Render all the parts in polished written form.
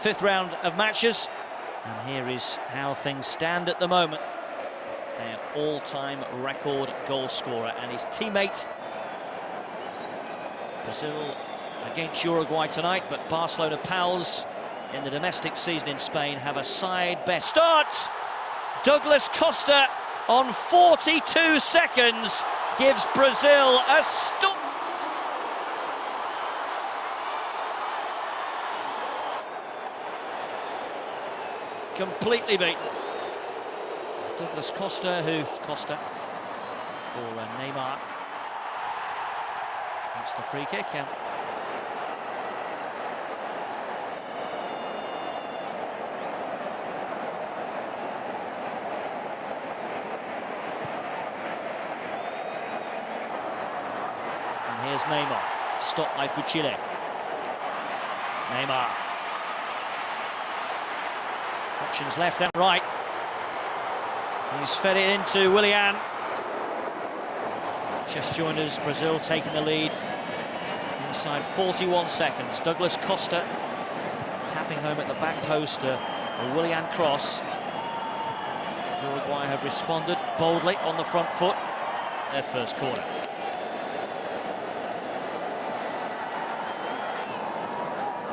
fifth round of matches. And here is how things stand at the moment. Their all-time record goal scorer and his teammate. Brazil against Uruguay tonight, but Barcelona pals in the domestic season in Spain have a side best start. Douglas Costa on 42 seconds gives Brazil a stop. Completely beaten. Douglas Costa, Costa for Neymar. That's the free kick. And here's Neymar, stopped by Fuchile. Neymar. Options left and right. He's fed it into Willian. Just joined us, Brazil taking the lead. Inside 41 seconds. Douglas Costa tapping home at the back post. A Willian cross. Uruguay have responded boldly on the front foot. Their first corner.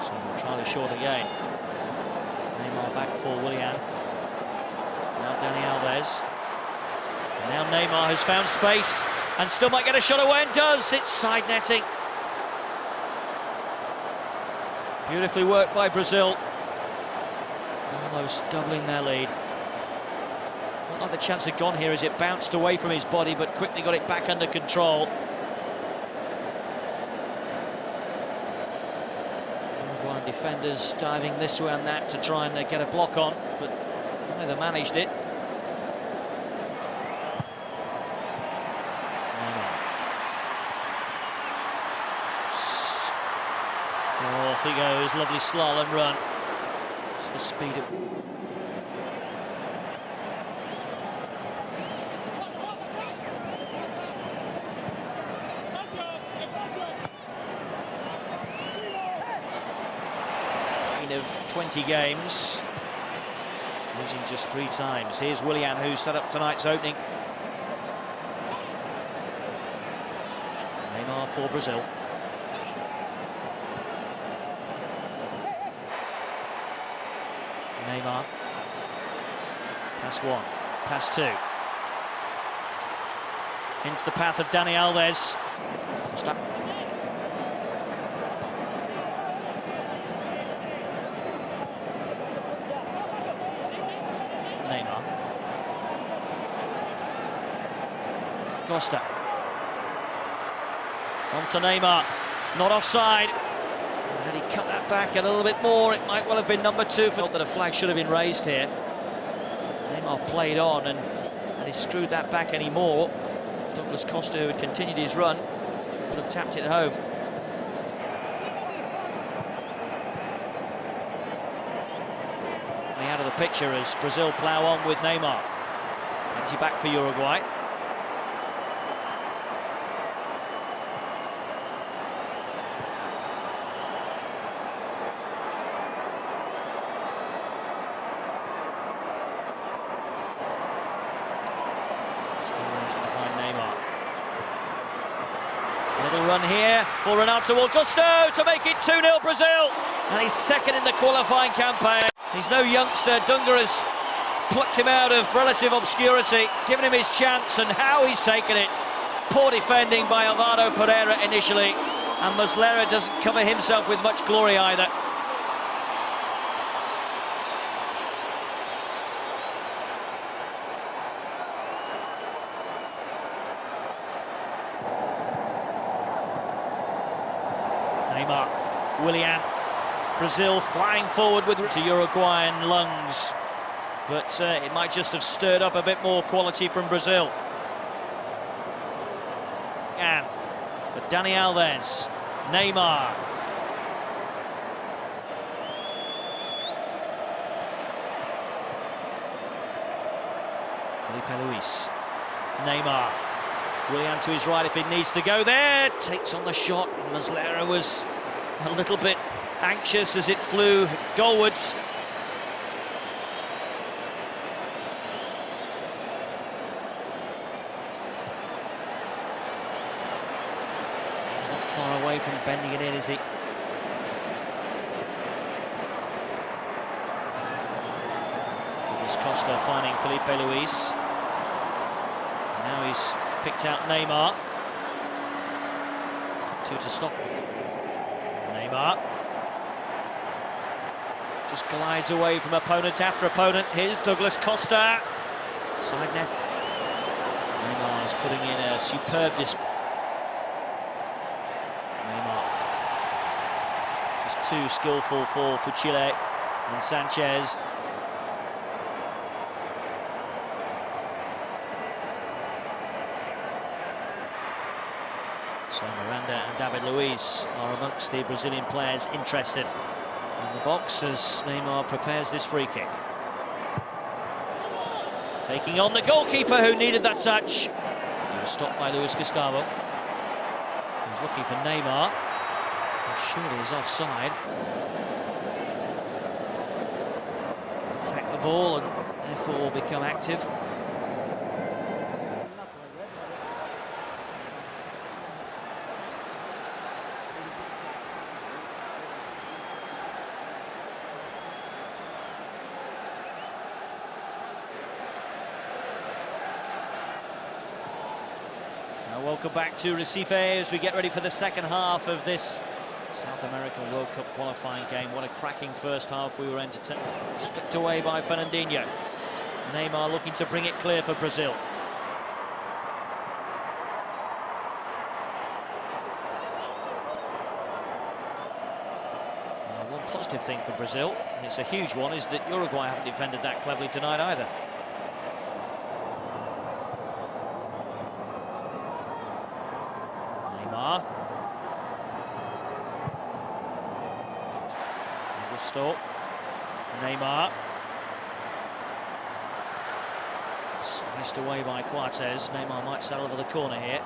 So entirely short again. Neymar back for Willian. Now Dani Alves. And now Neymar has found space and still might get a shot away and does. It's side netting. Beautifully worked by Brazil. Almost doubling their lead. Not like the chance had gone here as it bounced away from his body, but quickly got it back under control. Uruguayan defenders diving this way and that to try and get a block on, but neither managed it. Off he goes, lovely slalom run. Just the speed of... of 20 games, losing just 3 times. Here's Willian, who set up tonight's opening. Neymar for Brazil. Neymar. Pass 1, pass 2. Into the path of Dani Alves. Stop. Neymar. Costa. On to Neymar. Not offside. Had he cut that back a little bit more, it might well have been number 2. Felt that a flag should have been raised here. Neymar played on and he screwed that back anymore. Douglas Costa, who had continued his run, would have tapped it home. Out of the picture as Brazil plough on with Neymar. Empty back for Uruguay. Still managing to find Neymar. Little run here for Renato Augusto to make it 2-0 Brazil. And he's second in the qualifying campaign. He's no youngster. Dunga has plucked him out of relative obscurity, given him his chance, and how he's taken it. Poor defending by Alvaro Pereira initially, and Muslera doesn't cover himself with much glory either. Neymar, Willian. Brazil flying forward with to Uruguayan lungs, but it might just have stirred up a bit more quality from Brazil. But Dani Alves, Neymar. Felipe Luis, Neymar. Willian to his right if it needs to go there. Takes on the shot. Muslera was a little bit anxious as it flew goalwards. Not far away from bending it in, is he? Costa finding Felipe Luis. Now he's picked out Neymar. 2 to stop. Neymar just glides away from opponent after opponent. Here's Douglas Costa. Side net. Neymar is putting in a superb display. Neymar just too skillful for Chile and Sanchez. So Miranda and David Luiz are amongst the Brazilian players interested in the box as Neymar prepares this free kick. Taking on the goalkeeper who needed that touch. He was stopped by Luis Gustavo. He's looking for Neymar. He surely is offside. Attack the ball and therefore will become active. Welcome back to Recife as we get ready for the second half of this South American World Cup qualifying game. What a cracking first half we were entertained. Flicked away by Fernandinho. Neymar looking to bring it clear for Brazil. One positive thing for Brazil, and it's a huge one, is that Uruguay haven't defended that cleverly tonight either. Augusto, Neymar, sliced away by Coates. Neymar might settle over the corner here.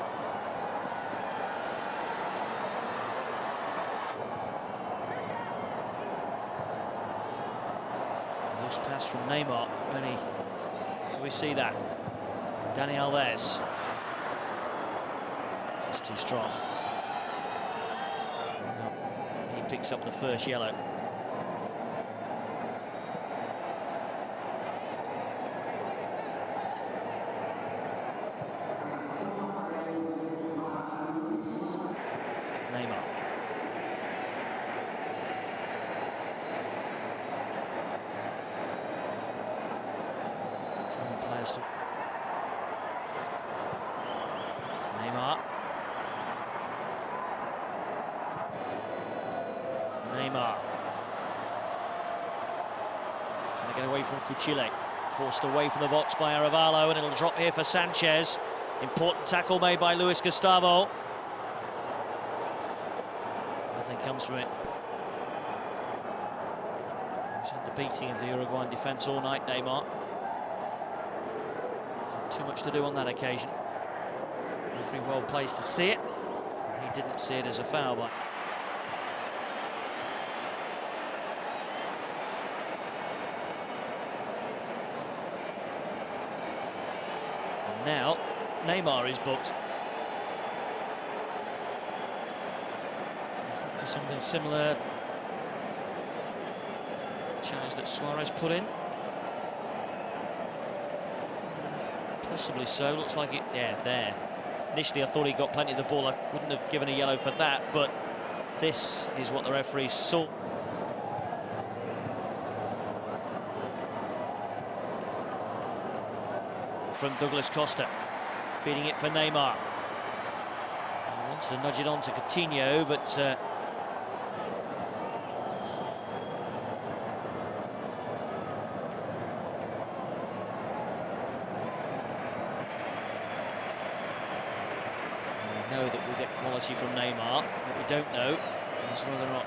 Loose pass from Neymar. Really, do we see that? Dani Alves. Just too strong. He picks up the first yellow. Neymar. Trying players to Neymar. Neymar. Trying to get away from Chile. Forced away from the box by Arevalo, and it'll drop here for Sanchez. Important tackle made by Luis Gustavo. Nothing comes from it. He's had the beating of the Uruguayan defence all night, Neymar. Had too much to do on that occasion. Referee well placed to see it. He didn't see it as a foul, but and now Neymar is booked. Is that for something similar? The challenge that Suarez put in? Possibly so. Looks like it. Yeah, there. Initially, I thought he got plenty of the ball. I wouldn't have given a yellow for that, but this is what the referee saw. From Douglas Costa, feeding it for Neymar. He wants to nudge it on to Coutinho, but we know that we'll get quality from Neymar. What we don't know is whether or not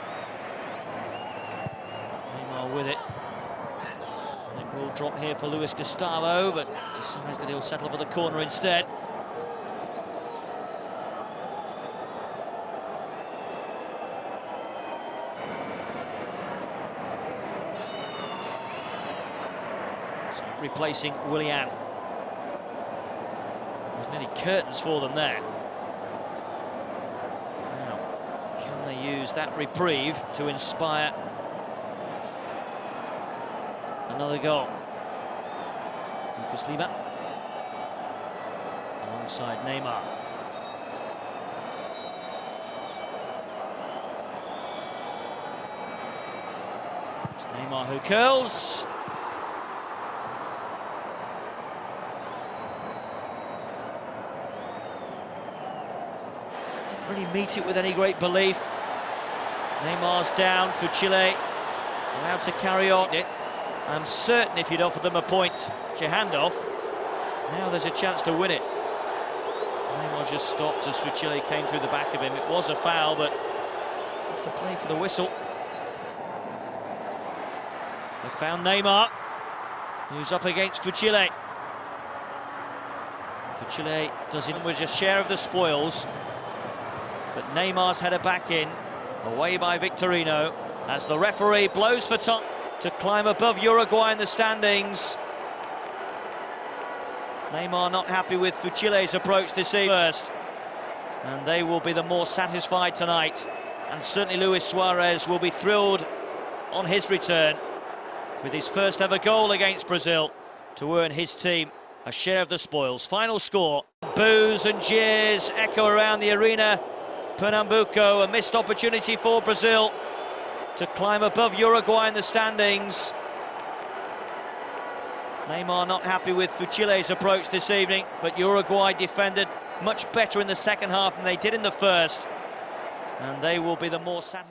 Neymar with it. It will drop here for Luis Gustavo, but decides that he'll settle for the corner instead. replacing Willian. There's nearly curtains for them there. Now, can they use that reprieve to inspire another goal? Lucas Lima alongside Neymar. It's Neymar who curls. Didn't really meet it with any great belief. Neymar's down for Chile, allowed to carry on it. I'm certain if you'd offered them a point to hand off, now there's a chance to win it. Neymar just stopped as Chile came through the back of him. It was a foul, but have to play for the whistle. They found Neymar, who's up against Chile. Chile does it with just share of the spoils, but Neymar's headed back in, away by Victorino, as the referee blows for time to climb above Uruguay in the standings. Neymar not happy with Chile's approach this evening first, and they will be the more satisfied tonight, and certainly Luis Suarez will be thrilled on his return with his first ever goal against Brazil to earn his team a share of the spoils. Final score, boos and jeers echo around the arena. Pernambuco, a missed opportunity for Brazil to climb above Uruguay in the standings. Neymar not happy with Chile's approach this evening, but Uruguay defended much better in the second half than they did in the first, and they will be the more satisfied.